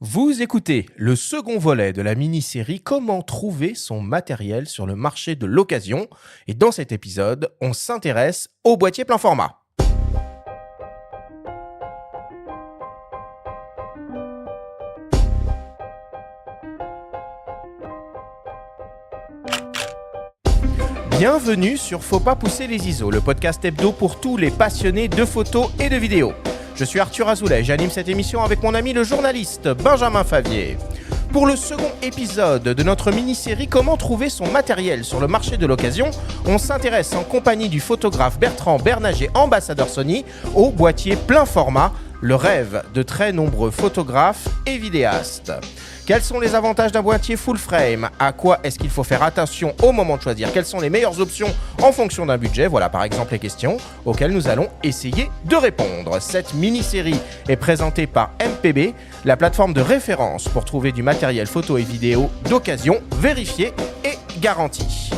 Vous écoutez le second volet de la mini-série Comment trouver son matériel sur le marché de l'occasion. Et dans cet épisode, on s'intéresse au boîtier plein format. Bienvenue sur Faut pas pousser les ISO, le podcast hebdo pour tous les passionnés de photos et de vidéos. Je suis Arthur Azoulay, j'anime cette émission avec mon ami le journaliste Benjamin Favier. Pour le second épisode de notre mini-série Comment trouver son matériel sur le marché de l'occasion, on s'intéresse en compagnie du photographe Bertrand Bernager, ambassadeur Sony, au boîtier plein format, le rêve de très nombreux photographes et vidéastes. Quels sont les avantages d'un boîtier full frame? À quoi est-ce qu'il faut faire attention au moment de choisir? Quelles sont les meilleures options en fonction d'un budget? Voilà par exemple les questions auxquelles nous allons essayer de répondre. Cette mini-série est présentée par MPB, la plateforme de référence pour trouver du matériel photo et vidéo d'occasion, vérifié et garanti.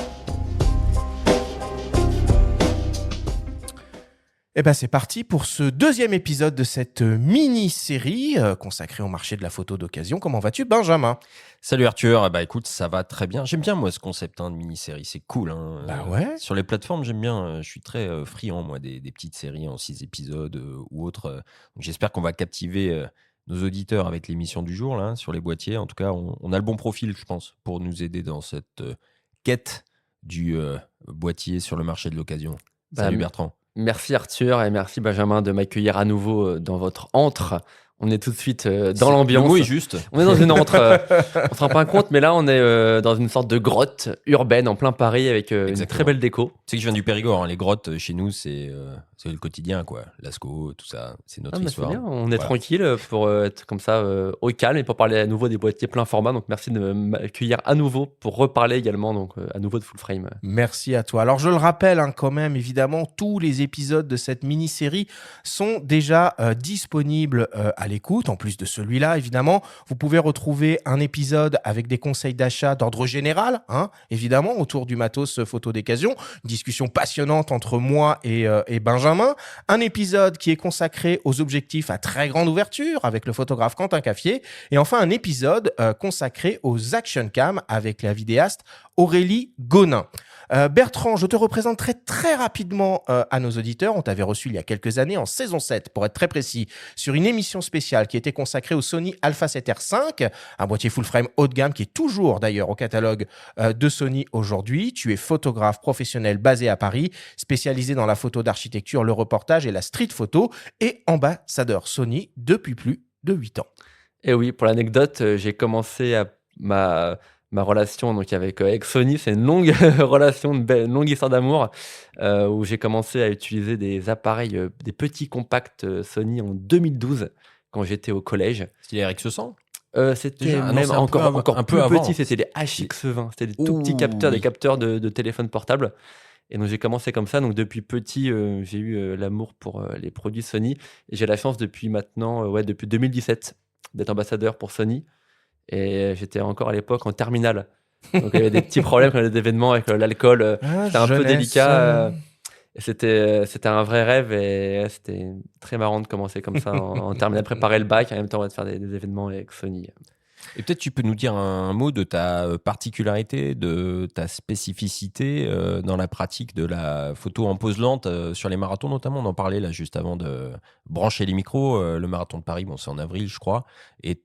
Et bien c'est parti pour ce deuxième épisode de cette mini-série consacrée au marché de la photo d'occasion. Comment vas-tu, Benjamin? Salut Arthur, bah écoute, ça va très bien. J'aime bien moi ce concept de mini-série, c'est cool. Bah ouais. Sur les plateformes, j'aime bien, je suis très friand moi des petites séries en 6 épisodes ou autres. Donc j'espère qu'on va captiver nos auditeurs avec l'émission du jour là, sur les boîtiers. En tout cas, on a le bon profil, je pense, pour nous aider dans cette quête du boîtier sur le marché de l'occasion. Salut Bertrand. Merci Arthur et merci Benjamin de m'accueillir à nouveau dans votre antre. On est tout de suite dans l'ambiance. Le mot est juste. On est dans une antre, on se rend pas compte, mais là on est dans une sorte de grotte urbaine en plein Paris avec une très belle déco. Tu sais que je viens du Périgord, les grottes chez nous c'est le quotidien quoi. Lascaux, tout ça, c'est notre histoire. C'est bien, on est tranquille pour être comme ça au calme et pour parler à nouveau des boîtiers plein format. Donc merci de m'accueillir à nouveau pour reparler également donc à nouveau de full frame. Merci à toi. Alors je le rappelle quand même, évidemment, tous les épisodes de cette mini-série sont déjà disponibles à l'écoute. En plus de celui-là, évidemment, vous pouvez retrouver un épisode avec des conseils d'achat d'ordre général, évidemment, autour du matos photo d'occasion. Une discussion passionnante entre moi et Benjamin. Un épisode qui est consacré aux objectifs à très grande ouverture avec le photographe Quentin Caffier. Et enfin, un épisode consacré aux action cam avec la vidéaste Aurélie Gonin. Bertrand, je te représenterai très rapidement à nos auditeurs. On t'avait reçu il y a quelques années, en saison 7, pour être très précis, sur une émission spéciale qui était consacrée au Sony Alpha 7R5, un boîtier full frame haut de gamme qui est toujours d'ailleurs au catalogue de Sony aujourd'hui. Tu es photographe professionnel basé à Paris, spécialisé dans la photo d'architecture, le reportage et la street photo, et ambassadeur Sony depuis plus de 8 ans. Et oui, pour l'anecdote, j'ai commencé ma relation donc avec Sony, c'est une longue relation, une longue histoire d'amour où j'ai commencé à utiliser des appareils, des petits compacts Sony en 2012 quand j'étais au collège. C'était les RX100 c'était déjà, même encore un peu plus avant. petit, c'était les HX20, c'était des tout petits capteurs, des capteurs de téléphone portable. Et donc j'ai commencé comme ça, donc depuis petit, j'ai eu l'amour pour les produits Sony. Et j'ai la chance depuis maintenant, depuis 2017, d'être ambassadeur pour Sony. Et j'étais encore à l'époque en terminale. Donc il y avait des petits problèmes quand il y avait des événements avec l'alcool. C'était un peu délicat. Et c'était un vrai rêve et c'était très marrant de commencer comme ça en terminale, préparer le bac. En même temps, on va faire des événements avec Sony. Et peut-être tu peux nous dire un mot de ta particularité, de ta spécificité dans la pratique de la photo en pose lente sur les marathons notamment. On en parlait là juste avant de brancher les micros. Le marathon de Paris, bon, c'est en avril je crois. Et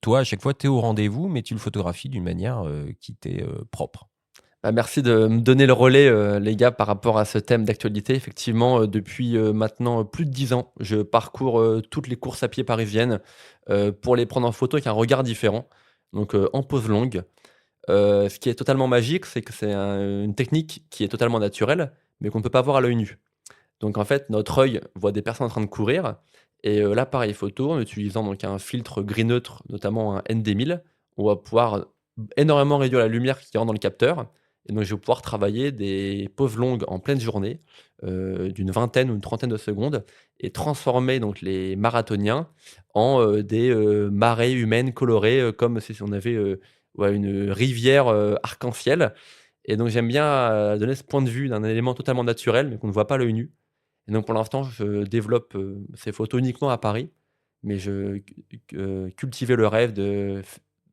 toi, à chaque fois, tu es au rendez-vous, mais tu le photographies d'une manière qui t'est propre. Merci de me donner le relais, les gars, par rapport à ce thème d'actualité. Effectivement, depuis maintenant plus de 10 ans, je parcours toutes les courses à pied parisiennes pour les prendre en photo avec un regard différent, donc en pose longue. Ce qui est totalement magique, c'est que c'est une technique qui est totalement naturelle, mais qu'on ne peut pas voir à l'œil nu. Donc en fait, notre œil voit des personnes en train de courir et l'appareil photo, en utilisant donc un filtre gris neutre, notamment un ND1000, on va pouvoir énormément réduire la lumière qui rentre dans le capteur. Et donc je vais pouvoir travailler des poses longues en pleine journée, d'une vingtaine ou une trentaine de secondes, et transformer donc les marathoniens en des marées humaines colorées, comme si on avait une rivière arc-en-ciel. Et donc j'aime bien donner ce point de vue d'un élément totalement naturel, mais qu'on ne voit pas à l'œil nu. Et donc pour l'instant, je développe ces photos uniquement à Paris. mais je cultivais le rêve de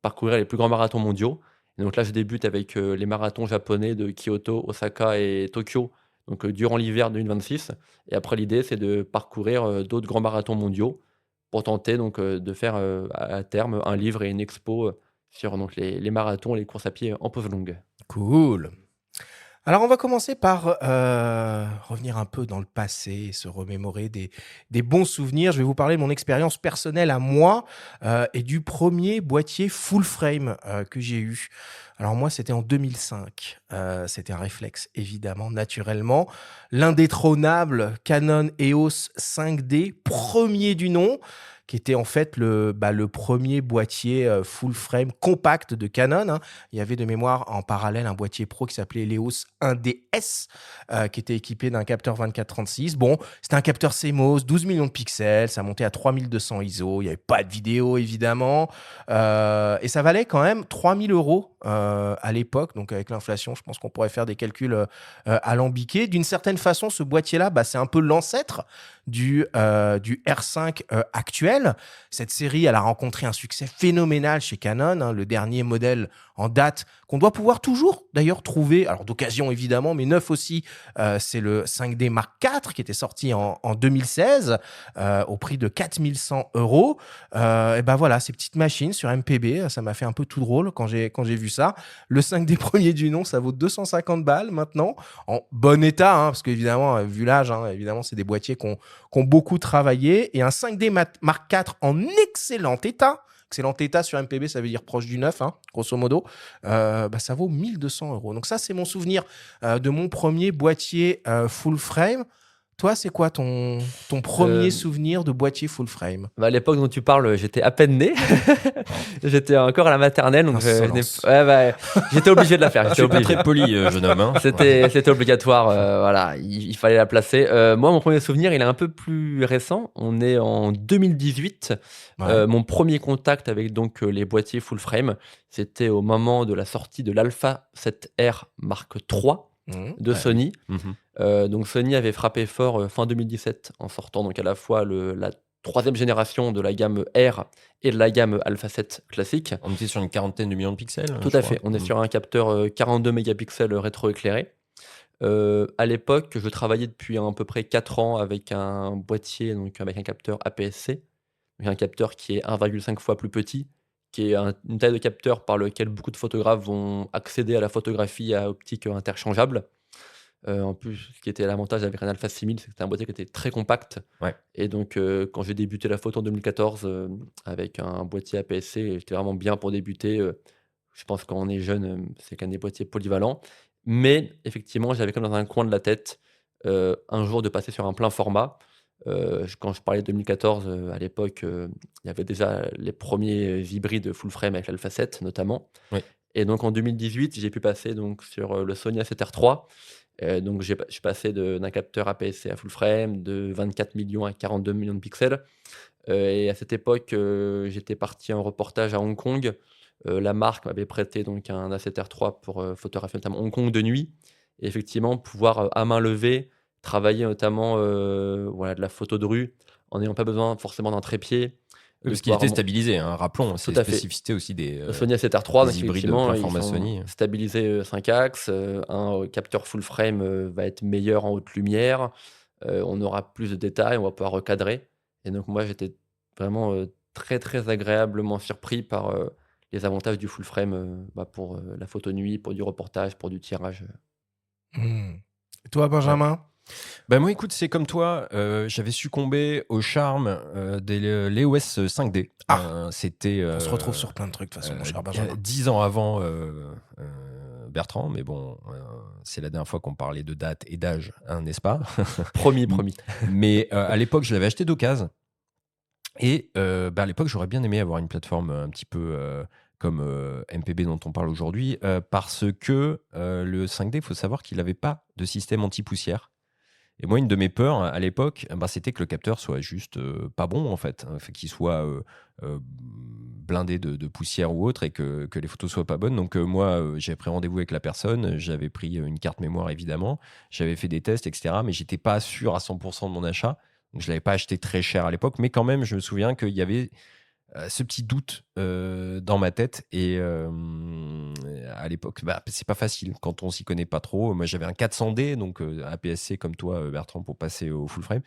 parcourir les plus grands marathons mondiaux. Et donc là, je débute avec les marathons japonais de Kyoto, Osaka et Tokyo, donc durant l'hiver 2026. Et après, l'idée, c'est de parcourir d'autres grands marathons mondiaux pour tenter donc de faire à terme un livre et une expo sur donc, les marathons et les courses à pied en pause longue. Cool. Alors, on va commencer par revenir un peu dans le passé, se remémorer des bons souvenirs. Je vais vous parler de mon expérience personnelle à moi et du premier boîtier full frame que j'ai eu. Alors moi, c'était en 2005. C'était un réflexe, évidemment, naturellement. L'indétrônable Canon EOS 5D, premier du nom, qui était en fait le premier boîtier full frame compact de Canon, hein. Il y avait de mémoire en parallèle un boîtier pro qui s'appelait l'EOS 1DS, qui était équipé d'un capteur 24-36. Bon, c'était un capteur CMOS, 12 millions de pixels, ça montait à 3200 ISO, il n'y avait pas de vidéo évidemment, et ça valait quand même 3000 euros à l'époque. Donc avec l'inflation, je pense qu'on pourrait faire des calculs alambiqués. D'une certaine façon, ce boîtier-là, c'est un peu l'ancêtre du R5 actuel. Cette série, elle a rencontré un succès phénoménal chez Canon, hein, le dernier modèle en date qu'on doit pouvoir toujours d'ailleurs trouver, alors d'occasion évidemment, mais neuf aussi, c'est le 5D Mark IV qui était sorti en 2016 au prix de 4100 euros. Et ben voilà, ces petites machines sur MPB, ça m'a fait un peu tout drôle quand j'ai vu ça. Le 5D premier du nom, ça vaut 250 balles maintenant, en bon état, hein, parce qu'évidemment, vu l'âge, hein, évidemment, c'est des boîtiers qui ont beaucoup travaillé. Et un 5D Mark IV en excellent état. Excellent état sur MPB, ça veut dire proche du neuf, hein, grosso modo. Ça vaut 1200 euros. Donc ça, c'est mon souvenir de mon premier boîtier full frame. Toi, c'est quoi ton premier souvenir de boîtier full frame? À l'époque dont tu parles, j'étais à peine né. J'étais encore à la maternelle, donc j'étais obligé de la faire. Je suis pas très poli, jeune homme. Hein. C'était obligatoire, voilà, il fallait la placer. Moi, mon premier souvenir, il est un peu plus récent. On est en 2018. Ouais. Mon premier contact avec donc les boîtiers full frame, c'était au moment de la sortie de l'Alpha 7R Mark III de Sony. Donc Sony avait frappé fort fin 2017 en sortant donc à la fois la troisième génération de la gamme R et de la gamme Alpha 7 classique. On était sur une quarantaine de millions de pixels. Tout à fait. On est sur un capteur 42 mégapixels rétroéclairé. À l'époque, je travaillais depuis à peu près 4 ans avec un boîtier, donc avec un capteur APS-C, donc un capteur qui est 1,5 fois plus petit, qui est une taille de capteur par lequel beaucoup de photographes vont accéder à la photographie à optique interchangeable. En plus, ce qui était l'avantage avec un Alpha 6000, c'est que c'était un boîtier qui était très compact. Ouais. Et donc, quand j'ai débuté la photo en 2014 avec un boîtier APS-C, j'étais vraiment bien pour débuter. Je pense que quand on est jeune, c'est quand même des boîtiers polyvalents. Mais effectivement, j'avais comme dans un coin de la tête un jour de passer sur un plein format. Quand je parlais de 2014, à l'époque, il y avait déjà les premiers hybrides full frame avec l'Alpha 7 notamment. Oui. Et donc en 2018, j'ai pu passer donc, sur le Sony A7R III. Donc je suis passé d'un capteur APS-C à full frame, de 24 millions à 42 millions de pixels. Et à cette époque, j'étais parti en reportage à Hong Kong. La marque m'avait prêté donc un A7R III pour photographier notamment Hong Kong de nuit. Et effectivement, pouvoir à main levée travailler notamment de la photo de rue en n'ayant pas besoin forcément d'un trépied. Parce qu'il était stabilisé, hein, rappelons, c'est la spécificité aussi le Sony A7R III, donc hybrides de effectivement, plein ils format sont Sony. stabilisés 5 axes. Un capteur full frame va être meilleur en haute lumière. On aura plus de détails, on va pouvoir recadrer. Et donc moi, j'étais vraiment très très agréablement surpris par les avantages du full frame pour la photo nuit, pour du reportage, pour du tirage. Et toi, Benjamin? Moi, écoute, c'est comme toi, j'avais succombé au charme des l'EOS 5D. C'était. On se retrouve sur plein de trucs, de toute façon, mon cher Benjamin. 10 ans avant Bertrand, mais bon, c'est la dernière fois qu'on parlait de date et d'âge, hein, n'est-ce pas? Promis. Mais à l'époque, je l'avais acheté d'occasion. Et à l'époque, j'aurais bien aimé avoir une plateforme un petit peu comme MPB dont on parle aujourd'hui, parce que le 5D, il faut savoir qu'il n'avait pas de système anti-poussière. Et moi, une de mes peurs à l'époque, c'était que le capteur soit juste pas bon, en fait. Qu'il soit blindé de poussière ou autre et que les photos soient pas bonnes. Donc moi, j'ai pris rendez-vous avec la personne, j'avais pris une carte mémoire, évidemment, j'avais fait des tests, etc. Mais j'étais pas sûr à 100% de mon achat. Donc, je ne l'avais pas acheté très cher à l'époque, mais quand même, je me souviens qu'il y avait ce petit doute dans ma tête. Et à l'époque, c'est pas facile quand on s'y connaît pas trop. Moi, j'avais un 400D, donc APS-C comme toi, Bertrand, pour passer au full frame.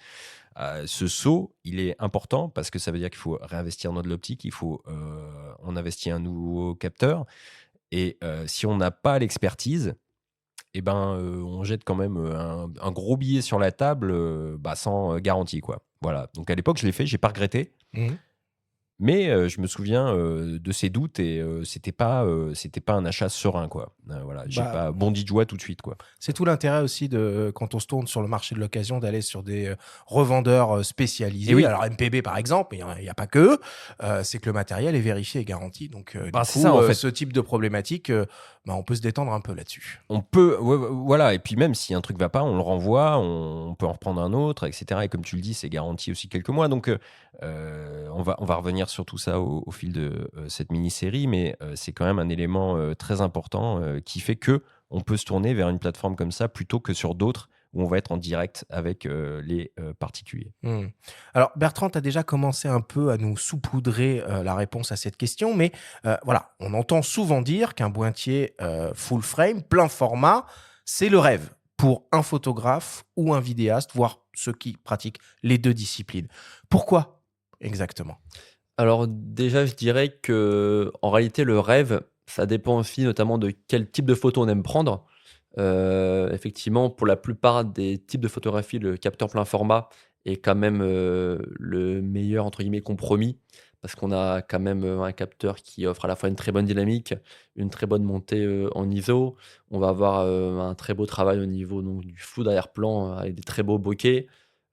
Ce saut, il est important parce que ça veut dire qu'il faut réinvestir dans de l'optique, on investit un nouveau capteur. Et si on n'a pas l'expertise, on jette quand même un gros billet sur la table sans garantie, quoi. Voilà. Donc à l'époque, je l'ai fait, j'ai pas regretté. Mmh. Mais je me souviens de ces doutes et c'était pas un achat serein, quoi. Voilà, j'ai pas bondi de joie tout de suite, quoi. C'est tout l'intérêt aussi quand on se tourne sur le marché de l'occasion d'aller sur des revendeurs spécialisés. Et oui. Alors MPB par exemple, mais il n'y a pas que eux. C'est que le matériel est vérifié et garanti. Donc c'est ça, en fait. ce type de problématique, on peut se détendre un peu là-dessus. On peut, voilà. Et puis même si un truc va pas, on le renvoie, on peut en reprendre un autre, etc. Et comme tu le dis, c'est garanti aussi quelques mois. Donc on va revenir sur tout ça au fil de cette mini-série, mais c'est quand même un élément très important qui fait que on peut se tourner vers une plateforme comme ça plutôt que sur d'autres où on va être en direct avec les particuliers. Mmh. Alors Bertrand, tu as déjà commencé un peu à nous saupoudrer la réponse à cette question, mais voilà, on entend souvent dire qu'un boîtier full frame, plein format, c'est le rêve pour un photographe ou un vidéaste, voire ceux qui pratiquent les deux disciplines. Pourquoi exactement? Alors déjà, je dirais que en réalité, le rêve, ça dépend aussi notamment de quel type de photo on aime prendre. Effectivement, pour la plupart des types de photographie, le capteur plein format est quand même, le meilleur entre guillemets «compromis» parce qu'on a quand même, un capteur qui offre à la fois une très bonne dynamique, une très bonne montée, en ISO. On va avoir, un très beau travail au niveau donc du flou d'arrière-plan, avec des très beaux bokeh,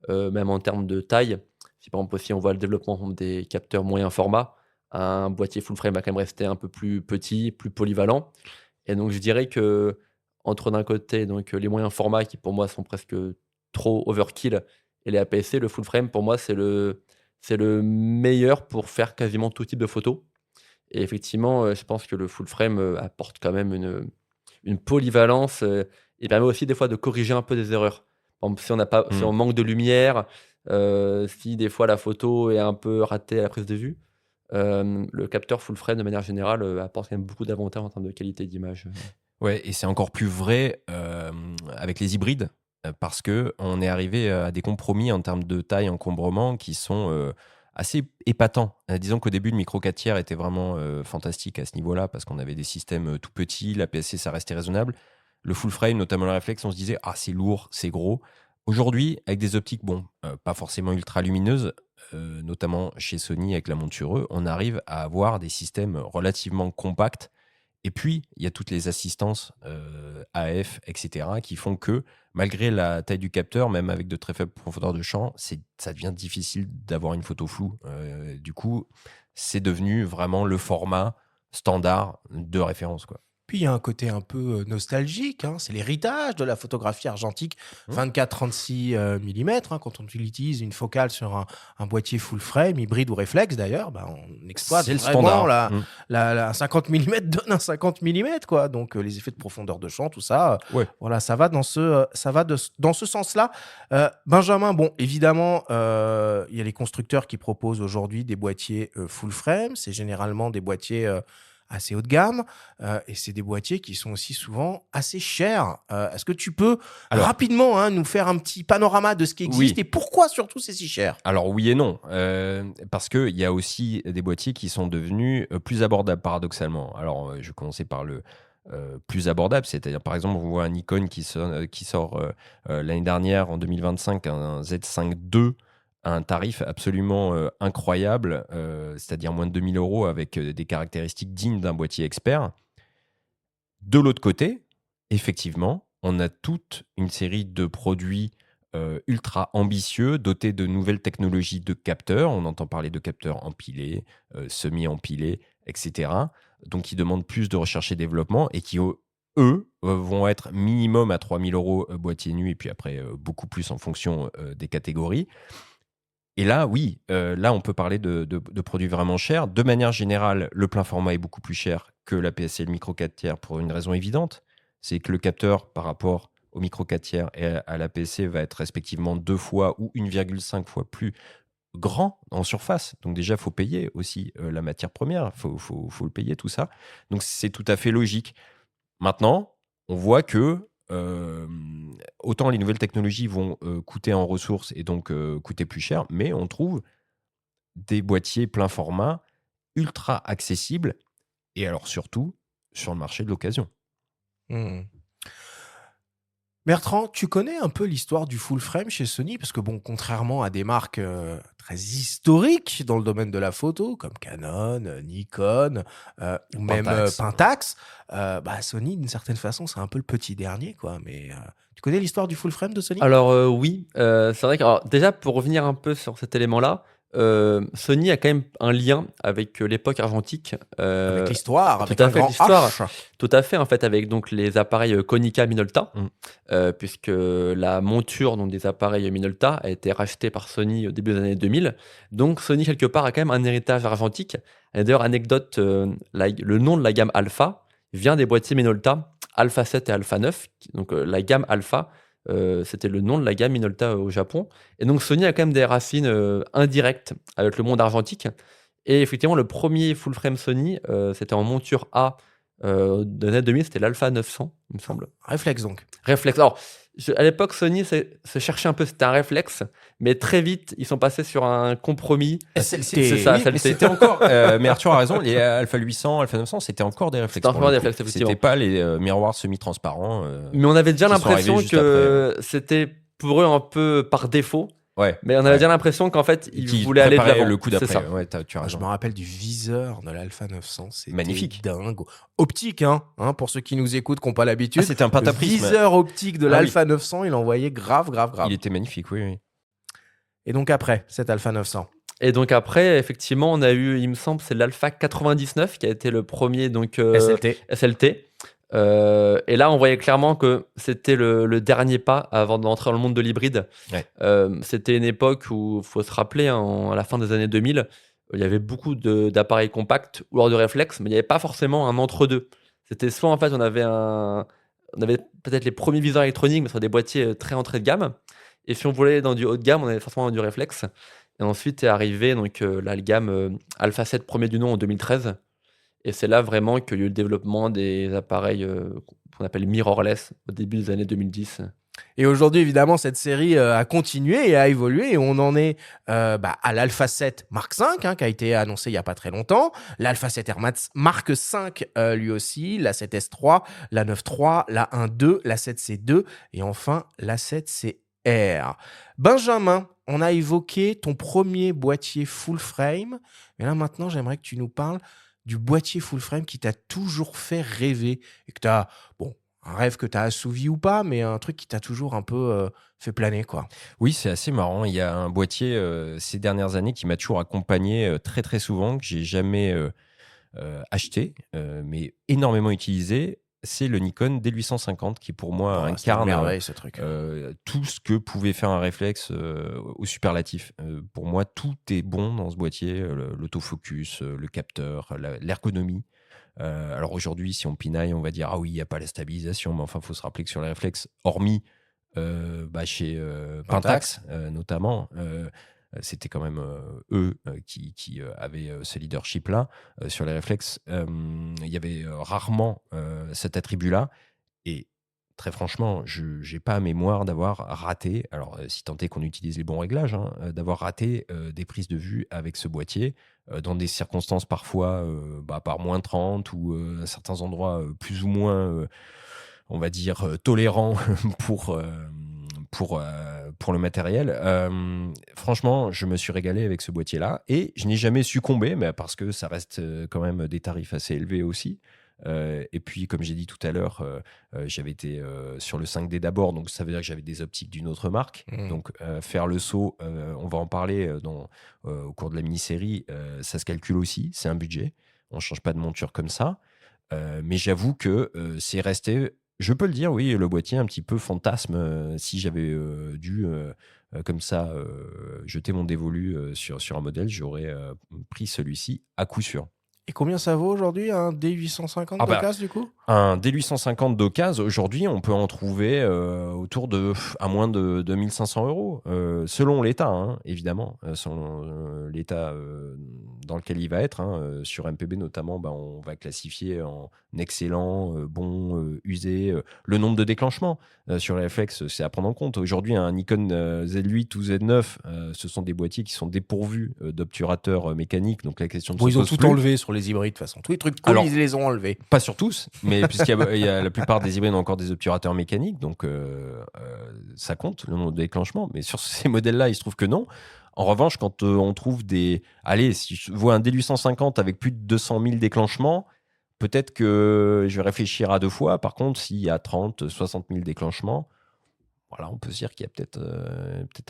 même en termes de taille. Si par exemple aussi on voit le développement des capteurs moyen format, un boîtier full frame va quand même rester un peu plus petit, plus polyvalent et donc je dirais que entre d'un côté donc les moyens formats qui pour moi sont presque trop overkill et les APS-C, le full frame pour moi c'est le meilleur pour faire quasiment tout type de photo et effectivement, je pense que le full frame, apporte quand même une polyvalence, et permet aussi des fois de corriger un peu des erreurs. Par exemple, si on manque de lumière, si des fois la photo est un peu ratée à la prise de vue, le capteur full frame de manière générale, apporte quand même beaucoup d'avantages en termes de qualité d'image. Ouais, et c'est encore plus vrai avec les hybrides, parce que on est arrivé à des compromis en termes de taille, encombrement qui sont assez épatants. Disons qu'au début, le micro 4 tiers était vraiment fantastique à ce niveau-là, parce qu'on avait des systèmes tout petits, la PSC, ça restait raisonnable. Le full frame, notamment le réflexe, on se disait « Ah, c'est lourd, c'est gros ». Aujourd'hui, avec des optiques, pas forcément ultra lumineuses, notamment chez Sony avec la monture E, on arrive à avoir des systèmes relativement compacts. Et puis, il y a toutes les assistances AF, etc., qui font que, malgré la taille du capteur, même avec de très faibles profondeurs de champ, ça devient difficile d'avoir une photo floue. Du coup, c'est devenu vraiment le format standard de référence, quoi. Puis il y a un côté un peu nostalgique, hein, c'est l'héritage de la photographie argentique 24-36 mm. Quand on utilise une focale sur un boîtier full frame, hybride ou réflexe d'ailleurs, on exploite C'est le vraiment standard. un 50 mm donne un 50 mm, quoi. Donc les effets de profondeur de champ, tout ça, Ouais. voilà, ça va dans ce sens-là. Benjamin, bon, évidemment, il y a les constructeurs qui proposent aujourd'hui des boîtiers full frame. C'est généralement des boîtiers assez haut de gamme, et c'est des boîtiers qui sont aussi souvent assez chers. Est-ce que tu peux rapidement nous faire un petit panorama de ce qui existe et pourquoi surtout c'est si cher? Alors oui et non, parce qu'il y a aussi des boîtiers qui sont devenus plus abordables paradoxalement. Alors je vais commencer par le plus abordable, c'est-à-dire par exemple on voit un Nikon qui sort l'année dernière en 2025 un Z5 II à un tarif absolument incroyable, c'est-à-dire moins de 2000 € avec des caractéristiques dignes d'un boîtier expert. De l'autre côté, effectivement, on a toute une série de produits ultra ambitieux, dotés de nouvelles technologies de capteurs. On entend parler de capteurs empilés, semi-empilés, etc. Donc, qui demandent plus de recherche et développement et qui, eux, vont être minimum à 3000 € boîtier nu et puis après beaucoup plus en fonction des catégories. Et là, oui, là, on peut parler de produits vraiment chers. De manière générale, le plein format est beaucoup plus cher que l'APS-C et le micro 4 tiers pour une raison évidente. C'est que le capteur, par rapport au micro 4 tiers et à l'APC va être respectivement 2 fois ou 1,5 fois plus grand en surface. Donc déjà, il faut payer aussi la matière première, faut le payer tout ça. Donc c'est tout à fait logique. Maintenant, on voit que autant les nouvelles technologies vont coûter en ressources et donc coûter plus cher, mais on trouve des boîtiers plein format ultra accessibles et alors surtout sur le marché de l'occasion. Hmm. Bertrand, tu connais un peu l'histoire du full frame chez Sony? Parce que bon, contrairement à des marques très historiques dans le domaine de la photo, comme Canon, Nikon, ou même Pentax. Pentax, Sony, d'une certaine façon, c'est un peu le petit dernier, quoi. Mais tu connais l'histoire du full frame de Sony? Alors oui, c'est vrai que alors déjà pour revenir un peu sur cet élément-là, Sony a quand même un lien avec, l'époque argentique, Avec l'histoire, tout avec à un fait, grand l'histoire. H. Tout à fait, en fait, avec donc les appareils, Konica Minolta, puisque la monture donc des appareils Minolta a été rachetée par Sony au début des années 2000. Donc Sony, quelque part, a quand même un héritage argentique. Et d'ailleurs, anecdote, le nom de la gamme Alpha vient des boîtiers Minolta Alpha 7 et Alpha 9. Donc la gamme Alpha, c'était le nom de la gamme Minolta au Japon. Et donc Sony a quand même des racines indirectes avec le monde argentique. Et effectivement, le premier full frame Sony, c'était en monture A de l'année 2000, c'était l'Alpha 900, il me semble. Réflexe donc. Réflexe. Alors, à l'époque, Sony se cherchait un peu, c'était un réflexe, mais très vite, ils sont passés sur un compromis. SLT. C'est ça, Oui, mais SLT. c'était encore. Mais Arthur a raison, les Alpha 800, Alpha 900, c'était encore des réflexes. C'était encore pour le des coup. réflexes, effectivement. C'était pas les miroirs semi-transparents. Mais on avait déjà qui sont l'impression arrivés juste que c'était pour eux un peu par défaut. Ouais. Mais on avait déjà l'impression qu'en fait, ils Qui voulaient aller de préparaient l'avant. le coup C'est d'après. ça. Ouais, tu as Je raison. me rappelle du viseur de l'Alpha 900, c'était Magnifique. dingue. Optique, hein, pour ceux qui nous écoutent, qui n'ont pas l'habitude. Ah, c'était un Le pentaprisme. viseur optique de Ah l'Alpha 900, il envoyait grave. Il était magnifique, oui. Et donc après, cet Alpha 900. Et donc après, effectivement, on a eu, il me semble, c'est l'Alpha 99 qui a été le premier donc SLT. SLT. Et là, on voyait clairement que c'était le dernier pas avant d'entrer dans le monde de l'hybride. Ouais. C'était une époque où, il faut se rappeler, à la fin des années 2000, il y avait beaucoup d'appareils compacts ou alors de réflexes, mais il n'y avait pas forcément un entre-deux. C'était soit, en fait, on avait peut-être les premiers viseurs électroniques, mais sur des boîtiers très entrée de gamme. Et si on voulait aller dans du haut de gamme, on avait forcément du réflexe. Et ensuite est arrivé donc, la gamme Alpha 7 premier du nom en 2013. Et c'est là vraiment qu'il y a eu le développement des appareils qu'on appelle mirrorless au début des années 2010. Et aujourd'hui, évidemment, cette série a continué et a évolué. Et on en est à l'Alpha 7 Mark V, qui a été annoncé il n'y a pas très longtemps. L'Alpha 7 R Mark V, lui aussi. La 7S3, la 9.3, la 1.2, la 7C2 et enfin la 7CR. Benjamin, on a évoqué ton premier boîtier full frame. Mais là, maintenant, j'aimerais que tu nous parles du boîtier full frame qui t'a toujours fait rêver et que tu as, un rêve que tu as assouvi ou pas, mais un truc qui t'a toujours un peu fait planer, quoi. Oui, c'est assez marrant. Il y a un boîtier ces dernières années qui m'a toujours accompagné très très souvent, que j'ai jamais acheté, mais énormément utilisé. C'est le Nikon D850 qui pour moi C'est une incarne merveille, ce truc. tout ce que pouvait faire un réflexe au superlatif. Pour moi, tout est bon dans ce boîtier, l'autofocus, le capteur, l'ergonomie. Alors aujourd'hui, si on pinaille, on va dire ah oui, il n'y a pas la stabilisation, mais enfin, il faut se rappeler que sur les réflexes, hormis chez Pentax notamment, c'était quand même eux qui avaient ce leadership-là sur les réflexes. Il y avait rarement cet attribut-là. Et très franchement, je n'ai pas mémoire d'avoir raté, alors si tant est qu'on utilise les bons réglages, d'avoir raté des prises de vue avec ce boîtier dans des circonstances parfois par moins 30 ou à certains endroits plus ou moins, on va dire, tolérants pour le matériel. Franchement, je me suis régalé avec ce boîtier-là et je n'ai jamais succombé, mais parce que ça reste quand même des tarifs assez élevés aussi. Et puis, comme j'ai dit tout à l'heure, j'avais été sur le 5D d'abord, donc ça veut dire que j'avais des optiques d'une autre marque. Donc, faire le saut, on va en parler au cours de la mini-série, ça se calcule aussi, c'est un budget. On ne change pas de monture comme ça. Mais j'avoue que c'est resté, je peux le dire, oui, le boîtier un petit peu fantasme. Si j'avais dû, comme ça, jeter mon dévolu sur un modèle, j'aurais pris celui-ci à coup sûr. Et combien ça vaut aujourd'hui un D850 Ah bah, d'occasion, du coup? Un D850 d'occasion, aujourd'hui, on peut en trouver autour à moins de 2500 euros, selon l'état, hein, évidemment, selon l'état dans lequel il va être. Hein. Sur MPB notamment, on va classifier en excellent, bon, usé, le nombre de déclenchements. Sur les réflexes, c'est à prendre en compte. Aujourd'hui, un Nikon Z8 ou Z9, ce sont des boîtiers qui sont dépourvus d'obturateurs mécaniques, donc la question ne Bon, se ils ont pose tout plus. enlevé sur les hybrides, de toute façon. Tous les trucs cool, Alors, ils les ont enlevés. Pas sur tous, mais il y a la plupart des hybrides ont encore des obturateurs mécaniques, donc ça compte le nombre de déclenchements. Mais sur ces modèles-là, il se trouve que non. En revanche, quand on trouve des... Allez, si je vois un D850 avec plus de 200 000 déclenchements, peut-être que je vais réfléchir à deux fois. Par contre, s'il y a 30, 60 000 déclenchements, voilà, on peut se dire qu'il y a peut-être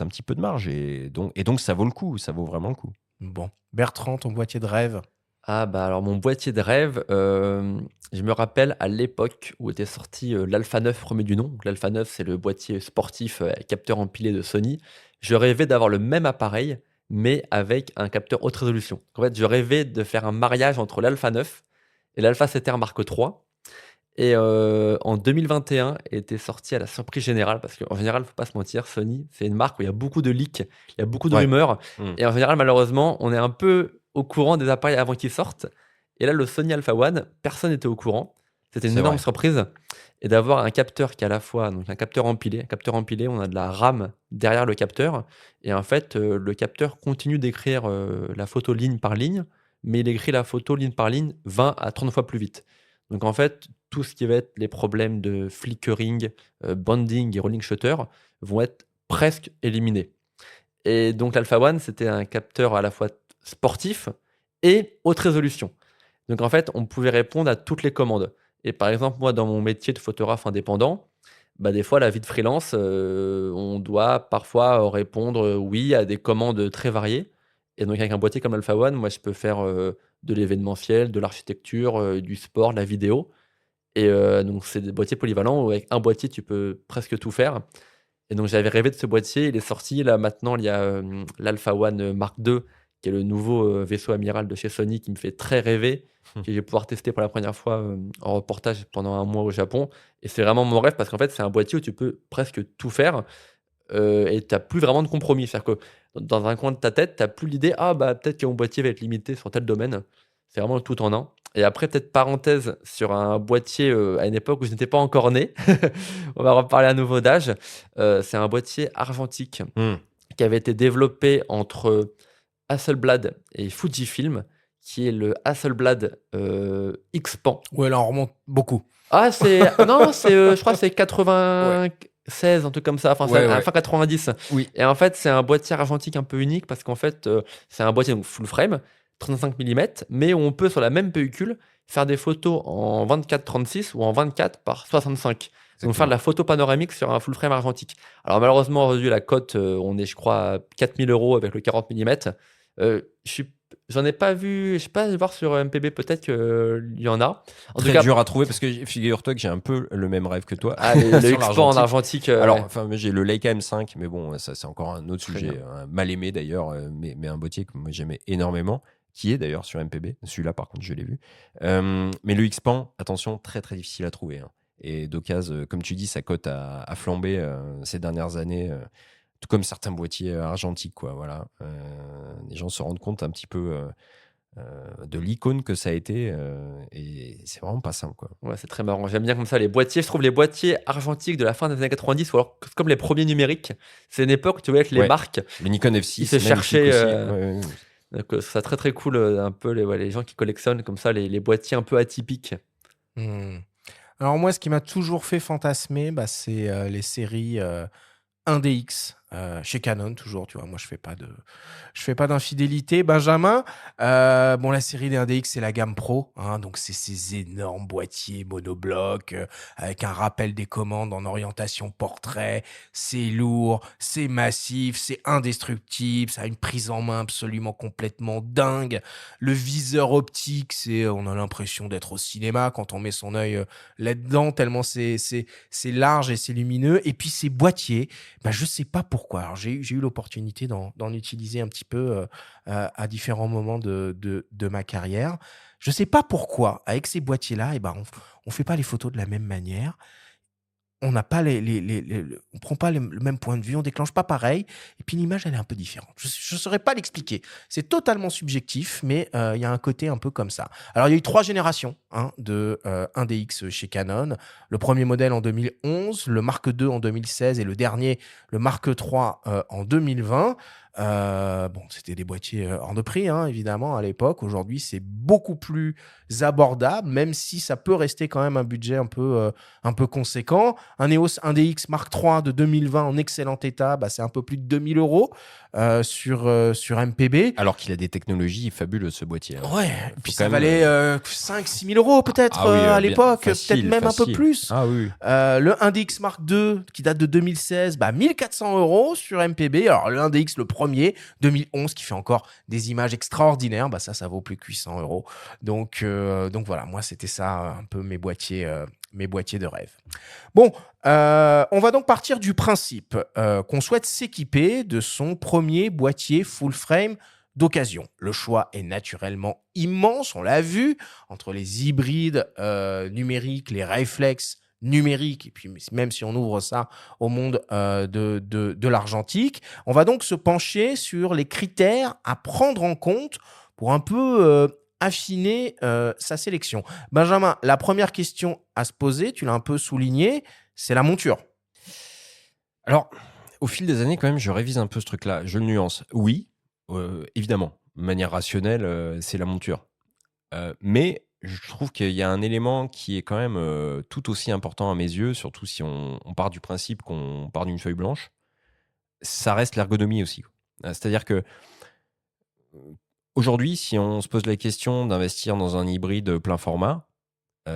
un petit peu de marge. Et donc, ça vaut le coup, ça vaut vraiment le coup. Bon. Bertrand, ton boîtier de rêve? Ah bah alors mon boîtier de rêve, je me rappelle à l'époque où était sorti, l'Alpha 9 premier du nom. Donc l'Alpha 9, c'est le boîtier sportif, capteur empilé de Sony. Je rêvais d'avoir le même appareil, mais avec un capteur haute résolution. En fait, je rêvais de faire un mariage entre l'Alpha 9 et l'Alpha 7R Mark III. Et en 2021 était sorti à la surprise générale, parce qu'en général, faut pas se mentir, Sony, c'est une marque où il y a beaucoup de leaks, il y a beaucoup de Ouais. rumeurs. Mm. Et en général, malheureusement, on est un peu au courant des appareils avant qu'ils sortent. Et là, le Sony Alpha One, personne n'était au courant. C'était une C'est énorme vrai. surprise. Et d'avoir un capteur qui est à la fois donc un capteur empilé. Un capteur empilé, on a de la RAM derrière le capteur. Et en fait, le capteur continue d'écrire la photo ligne par ligne, mais il écrit la photo ligne par ligne 20 à 30 fois plus vite. Donc en fait, tout ce qui va être les problèmes de flickering, banding et rolling shutter vont être presque éliminés. Et donc l'Alpha One, c'était un capteur à la fois sportif et haute résolution. Donc en fait, on pouvait répondre à toutes les commandes. Et par exemple, moi, dans mon métier de photographe indépendant, bah, des fois, la vie de freelance, on doit parfois répondre oui à des commandes très variées. Et donc avec un boîtier comme l'Alpha One, moi, je peux faire de l'événementiel, de l'architecture, du sport, de la vidéo. Et donc c'est des boîtiers polyvalents où avec un boîtier, tu peux presque tout faire. Et donc j'avais rêvé de ce boîtier. Il est sorti là maintenant, il y a l'Alpha One Mark II, qui est le nouveau vaisseau amiral de chez Sony, qui me fait très rêver, que je vais pouvoir tester pour la première fois en reportage pendant un mois au Japon. Et c'est vraiment mon rêve parce qu'en fait, c'est un boîtier où tu peux presque tout faire et tu n'as plus vraiment de compromis. C'est-à-dire que dans un coin de ta tête, tu n'as plus l'idée, ah bah peut-être que mon boîtier va être limité sur tel domaine. C'est vraiment tout en un. Et après, peut-être parenthèse sur un boîtier à une époque où je n'étais pas encore né. On va reparler à nouveau d'âge. C'est un boîtier argentique Mm. qui avait été développé entre Hasselblad et Fujifilm, qui est le Hasselblad X-Pan. Ouais, là, on remonte beaucoup. Ah, c'est. Non, c'est, je crois que c'est 96, un truc comme ça. Enfin, Ouais, ouais. fin 90. Oui. Et en fait, c'est un boîtier argentique un peu unique parce qu'en fait, c'est un boîtier donc full frame, 35 mm, mais où on peut, sur la même pellicule, faire des photos en 24-36 ou en 24 par 65. Donc faire de la photo panoramique sur un full frame argentique. Alors malheureusement, aujourd'hui, la cote, on est, je crois, à 4000 euros avec le 40 mm. J'en ai pas vu, je sais pas, voir sur MPB, peut-être qu'il y en a. En Très tout cas, dur à trouver parce que figure-toi que j'ai un peu le même rêve que toi. le sur X-Pan en l'argentique. argentique. Alors, Ouais. enfin, moi, j'ai le Leica M5, mais bon, ça c'est encore un autre Très sujet, bien. mal aimé d'ailleurs, mais un boîtier que moi j'aimais énormément, qui est d'ailleurs sur MPB. Celui-là, par contre, je l'ai vu. Mais le X-Pan, attention, très très difficile à trouver. Hein. Et d'occasion, comme tu dis, sa cote a flambé ces dernières années, tout comme certains boîtiers argentiques, quoi. Voilà. Les gens se rendent compte un petit peu de l'icône que ça a été, et c'est vraiment pas simple, quoi. Ouais, c'est très marrant. J'aime bien comme ça les boîtiers. Je trouve les boîtiers argentiques de la fin des années 90, ou alors comme les premiers numériques. C'est une époque, tu vois, avec les Ouais. marques. Le Nikon F6, Ils se magnifique cherchaient, aussi. euh, Ouais, ouais. Donc, c'est très très cool, un peu les gens qui collectionnent comme ça les boîtiers un peu atypiques. Hmm. Alors moi, ce qui m'a toujours fait fantasmer, bah, c'est les séries 1DX chez Canon, toujours. Tu vois, moi, je fais pas d'infidélité. Benjamin, bon, la série des 1DX, c'est la gamme Pro, hein, donc c'est ces énormes boîtiers monoblocs avec un rappel des commandes en orientation portrait. C'est lourd, c'est massif, c'est indestructible, ça a une prise en main absolument complètement dingue. Le viseur optique, on a l'impression d'être au cinéma quand on met son œil là-dedans, tellement c'est large et c'est lumineux. Et puis ces boîtiers, bah, je sais pas pourquoi. Alors, j'ai eu l'opportunité d'en utiliser un petit peu à différents moments de ma carrière. Je sais pas pourquoi, avec ces boîtiers-là, on fait pas les photos de la même manière. On n'a pas on prend pas le même point de vue, on déclenche pas pareil, et puis l'image, elle est un peu différente. Je saurais pas l'expliquer. C'est totalement subjectif, mais il y a un côté un peu comme ça. Alors, il y a eu 3 générations, hein, de 1DX chez Canon. Le premier modèle en 2011, le Mark II en 2016 et le dernier, le Mark III, en 2020. Bon, c'était des boîtiers hors de prix, hein, évidemment, à l'époque. Aujourd'hui, c'est beaucoup plus abordable, même si ça peut rester quand même un budget un peu conséquent. Un EOS 1DX Mark III de 2020 en excellent état, c'est un peu plus de 2000 € sur MPB. Alors qu'il a des technologies fabuleuses, ce boîtier. Hein. Ouais, Faut puis quand ça même, valait 5-6 000 € peut-être à bien, l'époque, facile, peut-être même un peu facile. plus. Ah oui. Le 1DX Mark II qui date de 2016, 1400 € sur MPB. Alors le 1DX, le premier, 2011, qui fait encore des images extraordinaires, ça vaut plus que 800 €. Donc voilà, moi c'était ça un peu mes boîtiers de rêve. Bon, on va donc partir du principe qu'on souhaite s'équiper de son premier boîtier full frame d'occasion. Le choix est naturellement immense, on l'a vu, entre les hybrides numériques, les réflexes numériques, et puis même si on ouvre ça au monde de l'argentique. On va donc se pencher sur les critères à prendre en compte pour un peu affiner sa sélection. Benjamin, la première question à se poser, tu l'as un peu souligné, c'est la monture. Alors, au fil des années, quand même, je révise un peu ce truc-là. Je le nuance. Oui, évidemment, de manière rationnelle, c'est la monture. Mais je trouve qu'il y a un élément qui est quand même tout aussi important à mes yeux, surtout si on part du principe qu'on part d'une feuille blanche. Ça reste l'ergonomie aussi. C'est-à-dire que aujourd'hui, si on se pose la question d'investir dans un hybride plein format,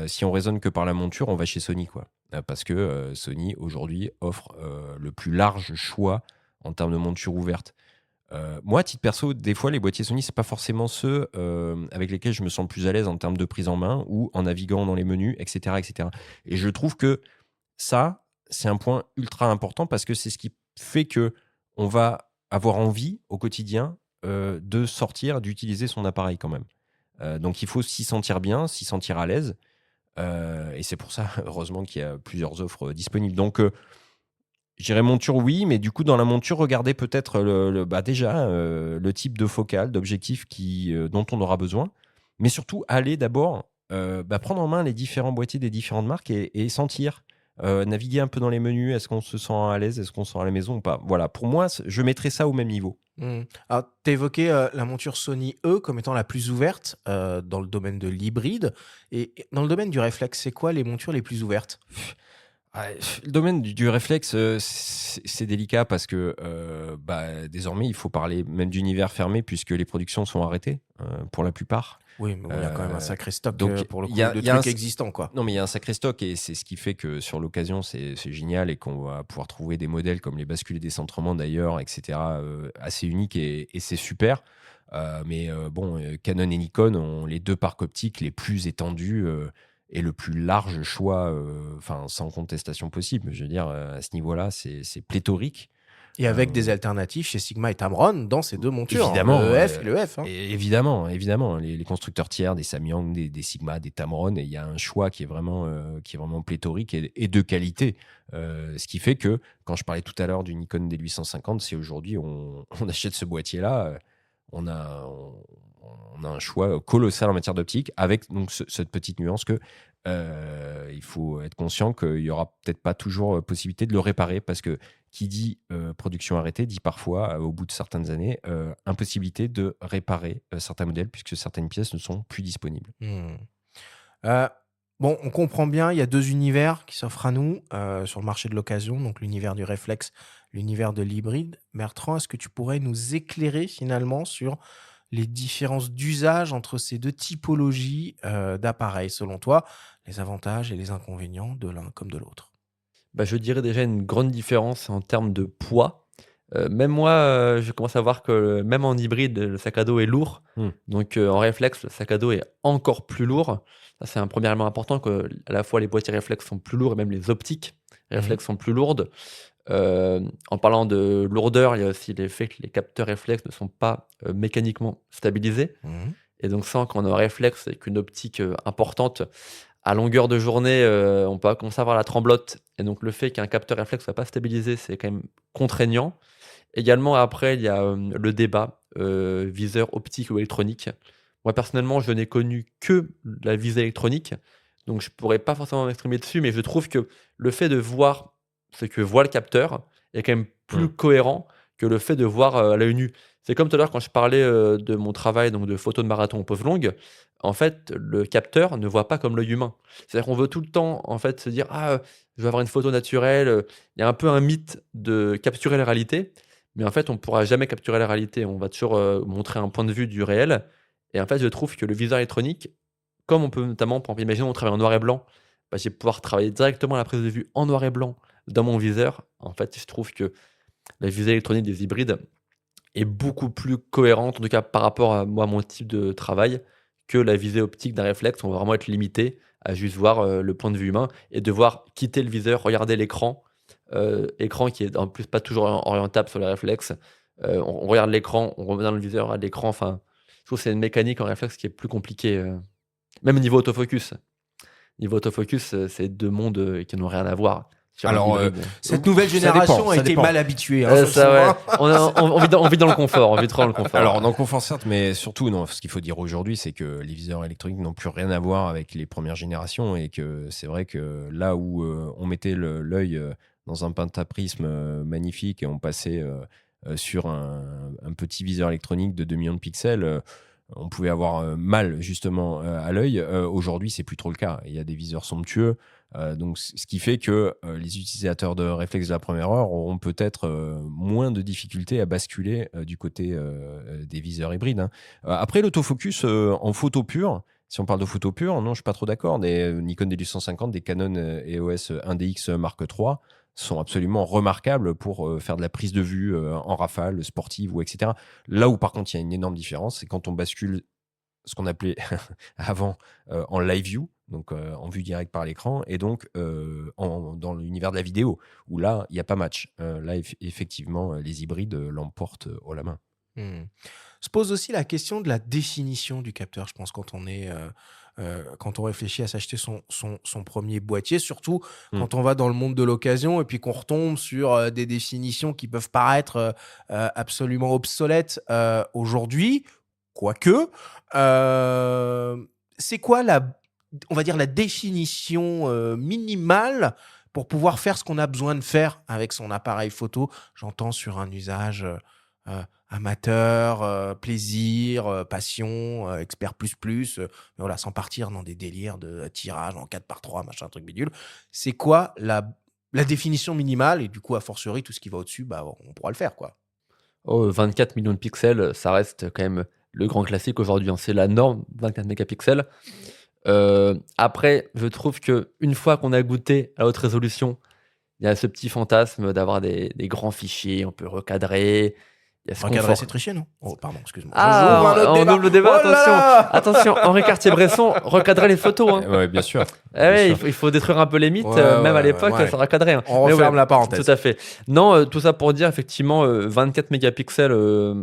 si on raisonne que par la monture, on va chez Sony, quoi. Parce que Sony, aujourd'hui, offre le plus large choix en termes de monture ouverte. Moi, à titre perso, des fois, les boîtiers Sony, c'est pas forcément ceux avec lesquels je me sens le plus à l'aise en termes de prise en main ou en naviguant dans les menus, etc., etc. Et je trouve que ça, c'est un point ultra important parce que c'est ce qui fait que on va avoir envie au quotidien de sortir, d'utiliser son appareil quand même. Donc, il faut s'y sentir bien, s'y sentir à l'aise. Et c'est pour ça, heureusement, qu'il y a plusieurs offres disponibles. Donc, je dirais monture, oui, mais du coup, dans la monture, regardez peut-être déjà le type de focale, d'objectif dont on aura besoin. Mais surtout, allez d'abord prendre en main les différents boîtiers des différentes marques et sentir, naviguer un peu dans les menus. Est-ce qu'on se sent à l'aise? Est-ce qu'on se sent à la maison ou pas? Voilà, pour moi, je mettrais ça au même niveau. Alors, tu as évoqué la monture Sony E comme étant la plus ouverte dans le domaine de l'hybride. Et dans le domaine du réflexe, c'est quoi les montures les plus ouvertes? Le domaine du réflexe, c'est délicat parce que désormais, il faut parler même d'univers fermé puisque les productions sont arrêtées pour la plupart. Oui, mais il y a quand même un sacré stock donc, pour le coup il y a de un trucs existants, quoi. Non, mais il y a un sacré stock et c'est ce qui fait que sur l'occasion, c'est génial et qu'on va pouvoir trouver des modèles comme les bascules et décentrements d'ailleurs, etc., assez uniques et c'est super. Canon et Nikon ont les deux parcs optiques les plus étendus et le plus large choix, sans contestation possible. Je veux dire, à ce niveau-là, c'est pléthorique. Et avec des alternatives chez Sigma et Tamron dans ces deux montures, Évidemment, le EF et le F. Et évidemment. Les constructeurs tiers, des Samyang, des Sigma, des Tamron, et il y a un choix qui est vraiment pléthorique et de qualité. Ce qui fait que, quand je parlais tout à l'heure du Nikon D850, si aujourd'hui on achète ce boîtier-là, on a un choix colossal en matière d'optique, avec donc cette petite nuance que il faut être conscient qu'il n'y aura peut-être pas toujours possibilité de le réparer, parce que qui dit production arrêtée dit parfois, au bout de certaines années, impossibilité de réparer certains modèles puisque certaines pièces ne sont plus disponibles. Bon, on comprend bien, il y a deux univers qui s'offrent à nous sur le marché de l'occasion, donc l'univers du réflexe, l'univers de l'hybride. Bertrand, est-ce que tu pourrais nous éclairer finalement sur les différences d'usage entre ces deux typologies d'appareils, selon toi, les avantages et les inconvénients de l'un comme de l'autre? Je dirais déjà une grande différence en termes de poids. Même moi, je commence à voir que même en hybride, le sac à dos est lourd. Donc en réflexe, le sac à dos est encore plus lourd. Ça, c'est un premier élément important, que à la fois les boîtiers réflexes sont plus lourds et même les optiques réflexes sont plus lourdes. En parlant de lourdeur, il y a aussi l'effet que les capteurs réflexes ne sont pas mécaniquement stabilisés. Et donc ça, quand on a un réflexe avec une optique importante, à longueur de journée, on peut commencer à avoir la tremblote. Et donc le fait qu'un capteur réflexe ne soit pas stabilisé, c'est quand même contraignant. Également, après, il y a le débat viseur optique ou électronique. Moi, personnellement, je n'ai connu que la visée électronique, donc je ne pourrais pas forcément m'exprimer dessus, mais je trouve que le fait de voir ce que voit le capteur est quand même plus cohérent que le fait de voir à l'œil nu. C'est comme tout à l'heure quand je parlais de mon travail donc de photo de marathon en pose longue. En fait, le capteur ne voit pas comme l'œil humain. C'est-à-dire qu'on veut tout le temps en fait se dire ah je veux avoir une photo naturelle. Il y a un peu un mythe de capturer la réalité, mais en fait on ne pourra jamais capturer la réalité. On va toujours montrer un point de vue du réel. Et en fait, je trouve que le viseur électronique, comme on peut notamment, par exemple, imaginons on travaille en noir et blanc, bah, je vais pouvoir travailler directement la prise de vue en noir et blanc dans mon viseur. En fait, je trouve que la visée électronique des hybrides est beaucoup plus cohérente, en tout cas par rapport à moi, mon type de travail, que la visée optique d'un réflexe. On va vraiment être limité à juste voir le point de vue humain et devoir quitter le viseur, regarder l'écran, écran qui est en plus pas toujours orientable sur le réflexe. On regarde l'écran, on revient dans le viseur, on regarde l'écran. Enfin, je trouve que c'est une mécanique en réflexe qui est plus compliquée. Même niveau autofocus. Niveau autofocus, c'est deux mondes qui n'ont rien à voir. Sur un Alors, hybride. cette nouvelle Ça génération dépend, a ça été dépend. mal habituée. Hein, Ça, ouais. On vit dans le confort. On vit trop dans le confort. Alors, dans le confort, certes, mais surtout, non, ce qu'il faut dire aujourd'hui, c'est que les viseurs électroniques n'ont plus rien à voir avec les premières générations et que c'est vrai que là où on mettait l'œil dans un pentaprisme magnifique et on passait sur un petit viseur électronique de 2 millions de pixels, on pouvait avoir mal justement à l'œil. Aujourd'hui, c'est plus trop le cas. Il y a des viseurs somptueux. Donc, ce qui fait que les utilisateurs de réflexes de la première heure auront peut-être moins de difficultés à basculer du côté des viseurs hybrides. Hein. Après, l'autofocus en photo pure, si on parle de photo pure, non, je suis pas trop d'accord. Des Nikon D850, des Canon EOS 1DX Mark III sont absolument remarquables pour faire de la prise de vue en rafale, sportive ou etc. Là où par contre il y a une énorme différence, c'est quand on bascule ce qu'on appelait avant en live view, donc en vue directe par l'écran, et donc dans l'univers de la vidéo, où là, il n'y a pas match. Là, effectivement, les hybrides l'emportent haut la main. Se pose aussi la question de la définition du capteur, je pense, quand on réfléchit à s'acheter son premier boîtier, surtout quand on va dans le monde de l'occasion et puis qu'on retombe sur des définitions qui peuvent paraître absolument obsolètes aujourd'hui, quoique. C'est quoi on va dire la définition minimale pour pouvoir faire ce qu'on a besoin de faire avec son appareil photo? J'entends sur un usage amateur, plaisir, passion, expert mais voilà, sans partir dans des délires de tirage en 4x3, machin, truc bidule. C'est quoi la définition minimale? Et du coup, a fortiori, tout ce qui va au-dessus, bah, on pourra le faire, quoi. 24 millions de pixels, ça reste quand même le grand classique aujourd'hui. Hein. C'est la norme, 24 mégapixels. Après, je trouve qu'une fois qu'on a goûté à la haute résolution, il y a ce petit fantasme d'avoir des grands fichiers, on peut recadrer. Il y a ce Recadrer, confort. c'est tricher, non? Oh, pardon, excuse-moi. Ah, J'ouvre un autre on débat. ouvre le débat, Oh là là. attention, Henri Cartier-Bresson, recadrer les photos. Hein. Ouais, bien sûr. Eh ouais, il faut détruire un peu les mythes, Ouais, même à ouais, l'époque, ouais. ça recadrait. Hein. On Mais referme ouais, la parenthèse. tout à fait. Non, tout ça pour dire, effectivement, 24 mégapixels,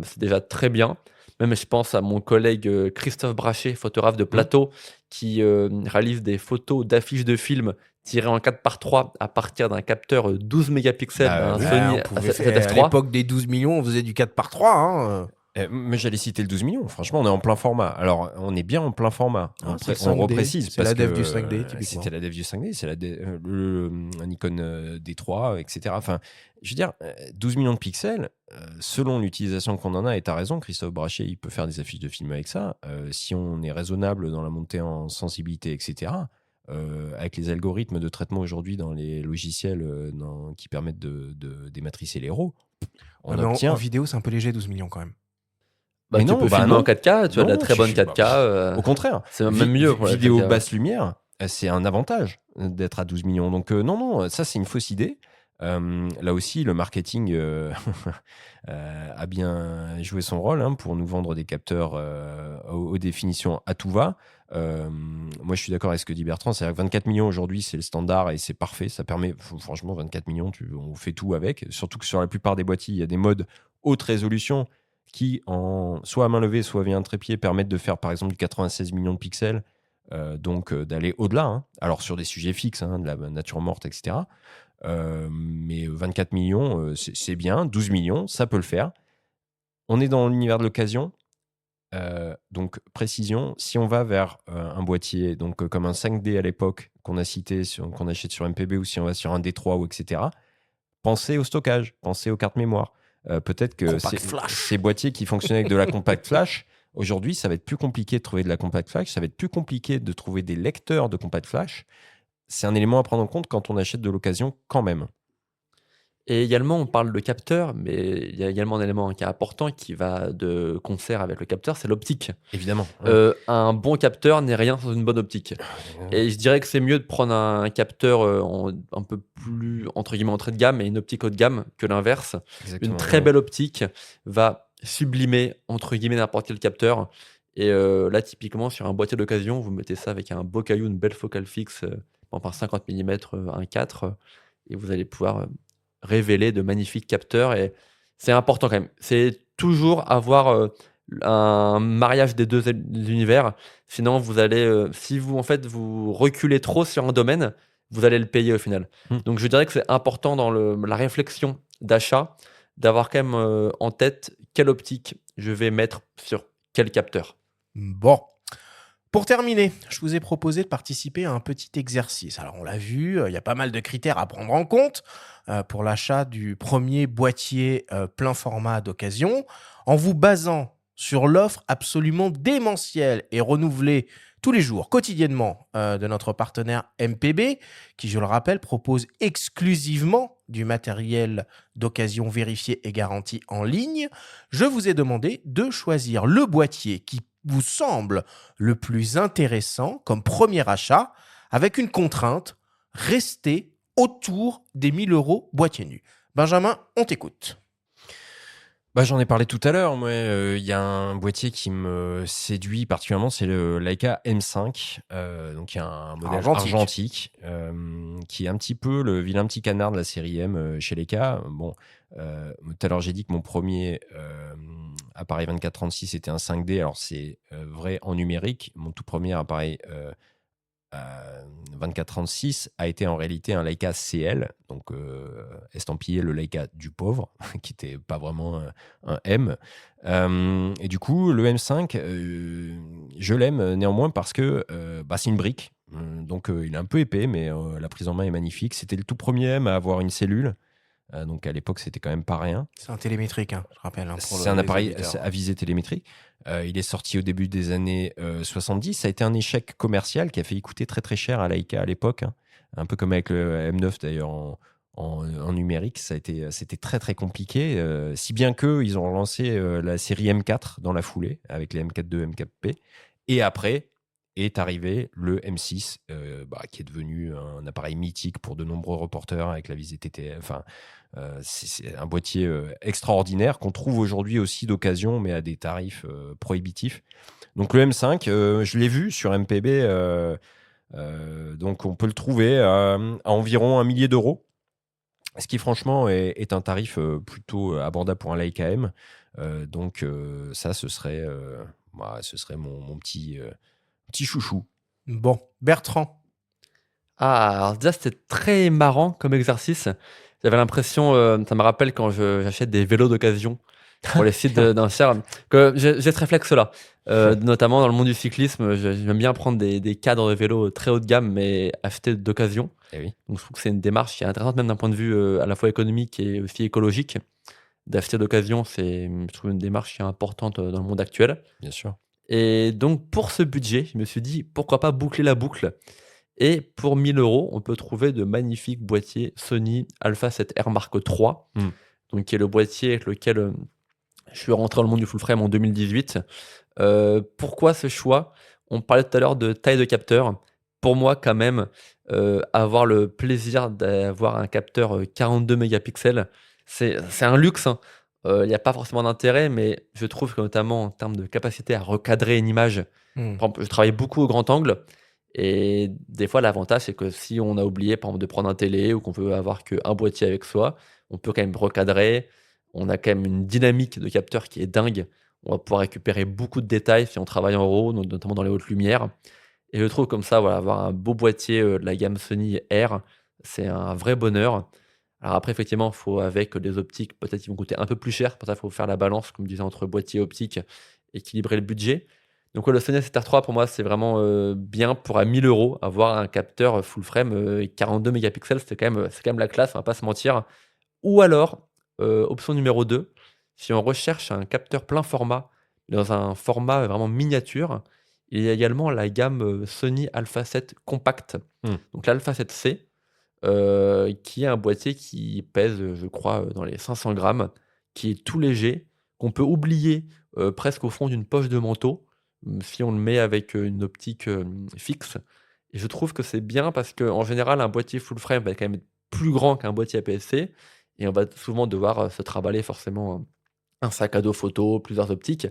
c'est déjà très bien. Même, je pense à mon collègue Christophe Brachet, photographe de plateau, qui réalise des photos d'affiches de films tirées en 4x3 à partir d'un capteur 12 mégapixels d'un Ouais, Sony on pouvait faire, à ZF3. l'époque des 12 millions, on faisait du 4x3. Hein. Mais j'allais citer le 12 millions. Franchement, on est en plein format. Alors, on est bien en plein format. Ah, Après, c'est le on 5D. reprécise. C'est parce la dev que, du 5D, typiquement. C'était la dev du 5D, c'est le Nikon D3, etc. Enfin, je veux dire, 12 millions de pixels, selon l'utilisation qu'on en a, et tu as raison, Christophe Brachet, il peut faire des affiches de films avec ça. Si on est raisonnable dans la montée en sensibilité, etc., avec les algorithmes de traitement aujourd'hui dans les logiciels qui permettent de dématricer les RAW, on Ouais, mais obtient... en vidéo, c'est un peu léger, 12 millions quand même. Bah, Mais tu non, peux bah filmer non. en 4K, tu as de la Non, très bonne je- 4K. Au contraire, c'est même mieux pour la vidéo 4K. basse lumière, c'est un avantage d'être à 12 millions. Donc non, ça c'est une fausse idée. Là aussi, le marketing a bien joué son rôle pour nous vendre des capteurs aux définitions à tout va. Moi, je suis d'accord avec ce que dit Bertrand. C'est-à-dire que 24 millions aujourd'hui, c'est le standard et c'est parfait. Ça permet, franchement, 24 millions, on fait tout avec. Surtout que sur la plupart des boîtiers, il y a des modes haute résolution qui, soit à main levée, soit via un trépied, permettent de faire par exemple du 96 millions de pixels, donc d'aller au-delà. Hein. Alors sur des sujets fixes, de la nature morte, etc. Mais 24 millions, c'est bien. 12 millions, ça peut le faire. On est dans l'univers de l'occasion. Donc, précision, si on va vers un boîtier comme un 5D à l'époque qu'on a cité, qu'on achète sur MPB, ou si on va sur un D3 ou etc., pensez au stockage, pensez aux cartes mémoire. Peut-être que ces boîtiers qui fonctionnaient avec de la compact flash, aujourd'hui, ça va être plus compliqué de trouver de la compact flash, ça va être plus compliqué de trouver des lecteurs de compact flash. C'est un élément à prendre en compte quand on achète de l'occasion quand même. Et également, on parle de capteur, mais il y a également un élément qui est important qui va de concert avec le capteur, c'est l'optique. Évidemment. Un bon capteur n'est rien sans une bonne optique. Et je dirais que c'est mieux de prendre un capteur un peu plus, entre guillemets, entrée de gamme et une optique haut de gamme que l'inverse. Exactement. Une très belle optique va sublimer, entre guillemets, n'importe quel capteur. Et là, typiquement, sur un boîtier d'occasion, vous mettez ça avec un beau caillou, une belle focale fixe, par 50 mm 1.4, et vous allez pouvoir révéler de magnifiques capteurs. Et c'est important quand même. C'est toujours avoir un mariage des deux univers. Sinon, vous allez, si vous en fait vous reculez trop sur un domaine, vous allez le payer au final. Donc, je dirais que c'est important dans la réflexion d'achat d'avoir quand même en tête quelle optique je vais mettre sur quel capteur. Bon. Pour terminer, je vous ai proposé de participer à un petit exercice. Alors, on l'a vu, il y a pas mal de critères à prendre en compte pour l'achat du premier boîtier plein format d'occasion. En vous basant sur l'offre absolument démentielle et renouvelée tous les jours, quotidiennement, de notre partenaire MPB, qui, je le rappelle, propose exclusivement du matériel d'occasion vérifié et garanti en ligne, je vous ai demandé de choisir le boîtier qui vous semble le plus intéressant comme premier achat, avec une contrainte, rester autour des 1 000 € boîtier nu. Benjamin, on t'écoute. J'en ai parlé tout à l'heure. Il y a un boîtier qui me séduit particulièrement, c'est le Leica M5. Donc, il y a un modèle argentique qui est un petit peu le vilain petit canard de la série M chez Leica. Bon, tout à l'heure, j'ai dit que mon premier appareil 24-36 était un 5D. Alors, c'est vrai en numérique. Mon tout premier appareil 24-36 a été en réalité un Leica CL, donc estampillé le Leica du pauvre, qui n'était pas vraiment un M. Et du coup, le M5, je l'aime néanmoins parce que c'est une brique. Donc, il est un peu épais, mais la prise en main est magnifique. C'était le tout premier M à avoir une cellule. Donc, à l'époque, c'était quand même pas rien. C'est un télémétrique, je rappelle. C'est un appareil à visée télémétrique. Il est sorti au début des années 70. Ça a été un échec commercial qui a failli coûter très très cher à Leica à l'époque. Un peu comme avec le M9 d'ailleurs en numérique. C'était très très compliqué. Si bien qu'ils ont relancé la série M4 dans la foulée avec les M4II, M4P. Et après est arrivé le M6 qui est devenu un appareil mythique pour de nombreux reporters avec la visée TTF. Enfin, c'est un boîtier extraordinaire qu'on trouve aujourd'hui aussi d'occasion, mais à des tarifs prohibitifs. Donc le M5, je l'ai vu sur MPB, donc on peut le trouver à environ 1 millier d'euros, ce qui franchement est un tarif plutôt abordable pour un Leica M. Donc ça, ce serait mon petit chouchou. Bon, Bertrand. Alors déjà, c'était très marrant comme exercice. J'avais l'impression, ça me rappelle quand j'achète des vélos d'occasion pour les sites d'insert, que j'ai ce réflexe-là. Notamment dans le monde du cyclisme, j'aime bien prendre des cadres de vélos très haut de gamme, mais achetés d'occasion. Oui. Donc je trouve que c'est une démarche qui est intéressante, même d'un point de vue à la fois économique et aussi écologique. D'acheter d'occasion, je trouve une démarche qui est importante dans le monde actuel. Bien sûr. Et donc pour ce budget, je me suis dit, pourquoi pas boucler la boucle. Et pour 1 000 €, on peut trouver de magnifiques boîtiers Sony Alpha 7R Mark III, donc qui est le boîtier avec lequel je suis rentré dans le monde du full frame en 2018. Pourquoi ce choix? On parlait tout à l'heure de taille de capteur. Pour moi, quand même, avoir le plaisir d'avoir un capteur 42 mégapixels, c'est un luxe. Il n'y a pas forcément d'intérêt, mais je trouve que notamment en termes de capacité à recadrer une image, par exemple, je travaille beaucoup au grand angle. Et des fois, l'avantage, c'est que si on a oublié, par exemple, de prendre un télé ou qu'on veut avoir qu'un boîtier avec soi, on peut quand même recadrer. on a quand même une dynamique de capteur qui est dingue. On va pouvoir récupérer beaucoup de détails si on travaille en RAW, notamment dans les hautes lumières. Et je trouve comme ça, voilà, avoir un beau boîtier de la gamme Sony R, c'est un vrai bonheur. Alors après, effectivement, il faut avec des optiques, peut-être qui vont coûter un peu plus cher. Pour ça, il faut faire la balance, comme je disais, entre boîtier et optique, équilibrer le budget. Donc ouais, le Sony A7R3, pour moi, c'est vraiment bien pour à 1000 euros avoir un capteur full frame 42 mégapixels. C'est quand même la classe, on va pas se mentir. Ou alors, option numéro 2, si on recherche un capteur plein format, dans un format vraiment miniature, il y a également la gamme Sony Alpha 7 Compact. Donc l'Alpha 7C, qui est un boîtier qui pèse, je crois, dans les 500 grammes, qui est tout léger, qu'on peut oublier presque au fond d'une poche de manteau, si on le met avec une optique fixe. Et je trouve que c'est bien parce qu'en général, un boîtier full frame va quand même être plus grand qu'un boîtier APS-C, et on va souvent devoir se trimballer forcément un sac à dos photo, plusieurs optiques.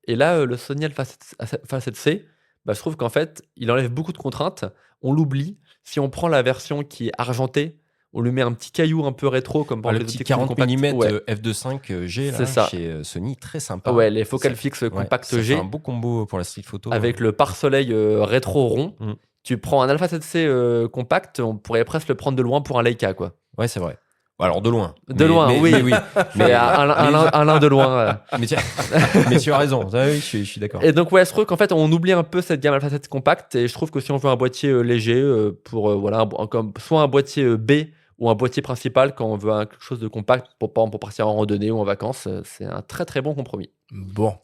Et là, le Sony Alpha 7C, bah, je trouve qu'en fait, il enlève beaucoup de contraintes. On l'oublie. Si on prend la version qui est argentée, on lui met un petit caillou un peu rétro, comme par Le les petit optiques 40 compactes. mm Ouais, f2.5G c'est là, ça. chez Sony, très sympa. Ouais, les focales Ça- fixes ouais, compact ça fait G un beau combo pour la street photo. avec le pare-soleil rétro rond. Mm. Tu prends un Alpha 7C compact, on pourrait presque le prendre de loin pour un Leica, quoi. Ouais, c'est vrai. Alors de loin. De loin, oui. Mais oui. Mais Alain de loin. Mais tu as raison. Ah oui, je suis d'accord. Et donc, ouais, je trouve qu'en fait, on oublie un peu cette gamme Alpha 7 compact. Et je trouve que si on veut un boîtier léger, pour voilà, comme soit un boîtier B ou un boîtier principal, quand on veut quelque chose de compact pour partir en randonnée ou en vacances, c'est un très très bon compromis. Bon.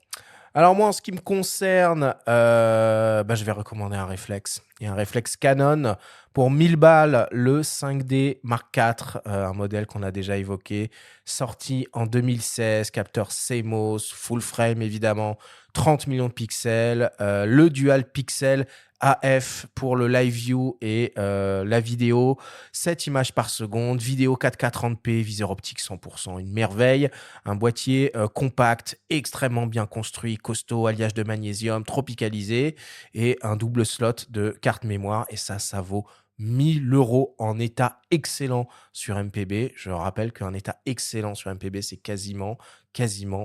Alors moi, en ce qui me concerne, je vais recommander un réflexe. Il y a un réflexe Canon pour 1000 balles, le 5D Mark IV, un modèle qu'on a déjà évoqué, sorti en 2016, capteur CMOS, full frame évidemment, 30 millions de pixels, le dual pixel AF pour le live view et la vidéo, 7 images par seconde, vidéo 4K 30p, viseur optique 100%, une merveille, un boîtier compact, extrêmement bien construit, costaud, alliage de magnésium, tropicalisé et un double slot de carte mémoire et ça vaut 1000 euros en état excellent sur MPB. Je rappelle qu'un état excellent sur MPB, c'est quasiment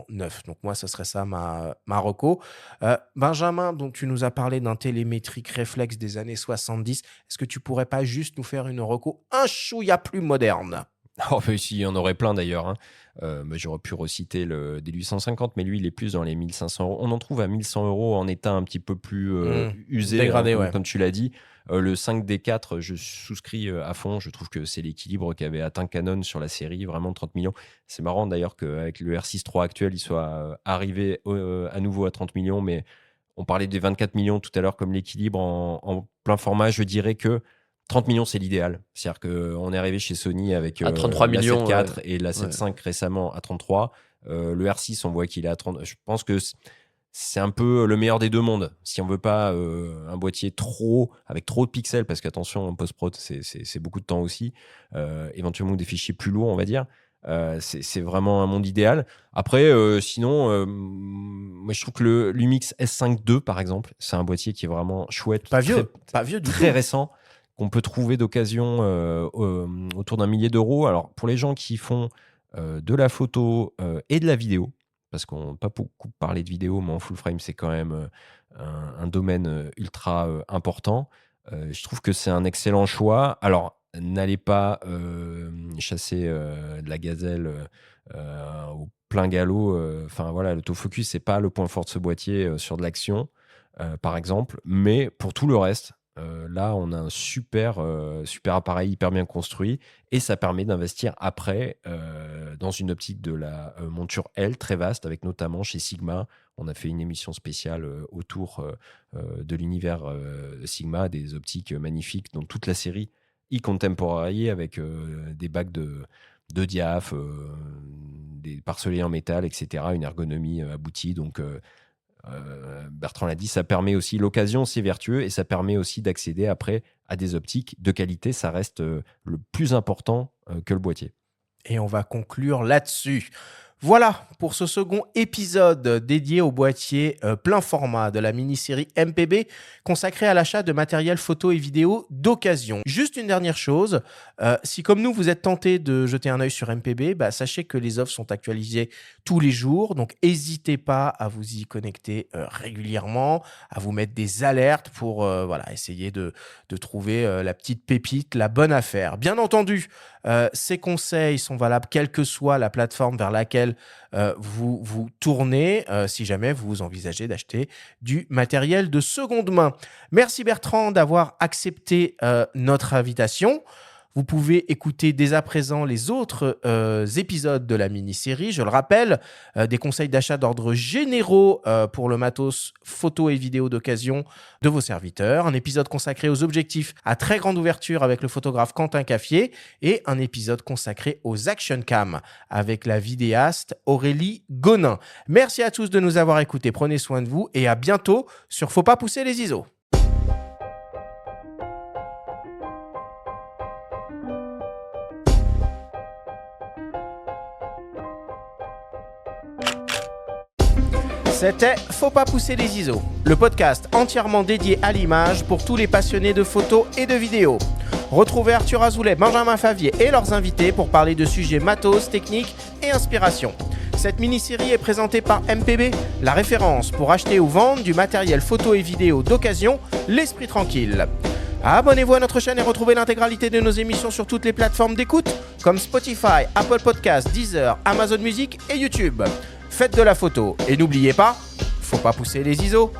neuf. Donc moi, ce serait ça ma reco. Benjamin, donc tu nous as parlé d'un télémétrique réflexe des années 70. Est-ce que tu pourrais pas juste nous faire une reco un chouïa plus moderne? Oh, mais si, il y en aurait plein d'ailleurs. Hein. J'aurais pu reciter le D850, mais lui, il est plus dans les 1500 euros. On en trouve à 1100 euros en état un petit peu plus usé, dégradé, comme tu l'as dit. Le 5D4, je souscris à fond. Je trouve que c'est l'équilibre qu'avait atteint Canon sur la série, vraiment 30 millions. C'est marrant d'ailleurs qu'avec le R6 III actuel, il soit arrivé à nouveau à 30 millions, mais on parlait des 24 millions tout à l'heure comme l'équilibre en plein format. Je dirais que 30 millions, c'est l'idéal. C'est-à-dire qu'on est arrivé chez Sony avec À 33 la millions, 7.4 ouais. et la 7.5 récemment à 33. Le R6, on voit qu'il est à 30. Je pense que c'est un peu le meilleur des deux mondes. Si on veut pas un boîtier avec trop de pixels, parce qu'attention, en post-prod, c'est beaucoup de temps aussi, éventuellement des fichiers plus lourds, on va dire. C'est vraiment un monde idéal. Après, sinon, moi je trouve que le Lumix S5 II, par exemple, c'est un boîtier qui est vraiment chouette. Pas vieux du très tout. récent, qu'on peut trouver d'occasion autour d'un millier d'euros. Alors, pour les gens qui font de la photo et de la vidéo, parce qu'on n'a pas beaucoup parlé de vidéo, mais en full frame, c'est quand même un domaine ultra important. Je trouve que c'est un excellent choix. Alors, n'allez pas chasser de la gazelle au plein galop. Enfin, voilà, l'autofocus, c'est pas le point fort de ce boîtier sur de l'action, par exemple. Mais pour tout le reste, là, on a un super appareil hyper bien construit et ça permet d'investir après dans une optique de la monture L très vaste, avec notamment chez Sigma. On a fait une émission spéciale autour de l'univers Sigma, des optiques magnifiques dans toute la série e-contemporary avec des bacs de diaph, des parcelets en métal, etc., une ergonomie aboutie. Donc, Bertrand l'a dit, ça permet aussi, l'occasion c'est vertueux et ça permet aussi d'accéder après à des optiques de qualité. Ça reste le plus important que le boîtier. Et on va conclure là-dessus. Voilà pour ce second épisode dédié au boîtier plein format de la mini-série MPB consacrée à l'achat de matériel photo et vidéo d'occasion. Juste une dernière chose, si comme nous vous êtes tenté de jeter un œil sur MPB, sachez que les offres sont actualisées tous les jours, donc n'hésitez pas à vous y connecter régulièrement, à vous mettre des alertes pour essayer de trouver la petite pépite, la bonne affaire. Bien entendu, ces conseils sont valables quelle que soit la plateforme vers laquelle vous tournez si jamais vous envisagez d'acheter du matériel de seconde main. Merci Bertrand d'avoir accepté notre invitation. Vous pouvez écouter dès à présent les autres épisodes de la mini-série. Je le rappelle, des conseils d'achat d'ordre généraux pour le matos photo et vidéo d'occasion de vos serviteurs. Un épisode consacré aux objectifs à très grande ouverture avec le photographe Quentin Caffier et un épisode consacré aux action cam avec la vidéaste Aurélie Gonin. Merci à tous de nous avoir écoutés. Prenez soin de vous et à bientôt sur Faut pas pousser les ISO. C'était Faut pas pousser les ISO, le podcast entièrement dédié à l'image pour tous les passionnés de photos et de vidéos. Retrouvez Arthur Azoulay, Benjamin Favier et leurs invités pour parler de sujets matos, techniques et inspiration. Cette mini-série est présentée par MPB, la référence pour acheter ou vendre du matériel photo et vidéo d'occasion, l'esprit tranquille. Abonnez-vous à notre chaîne et retrouvez l'intégralité de nos émissions sur toutes les plateformes d'écoute comme Spotify, Apple Podcasts, Deezer, Amazon Music et YouTube. Faites de la photo et n'oubliez pas, faut pas pousser les ISO.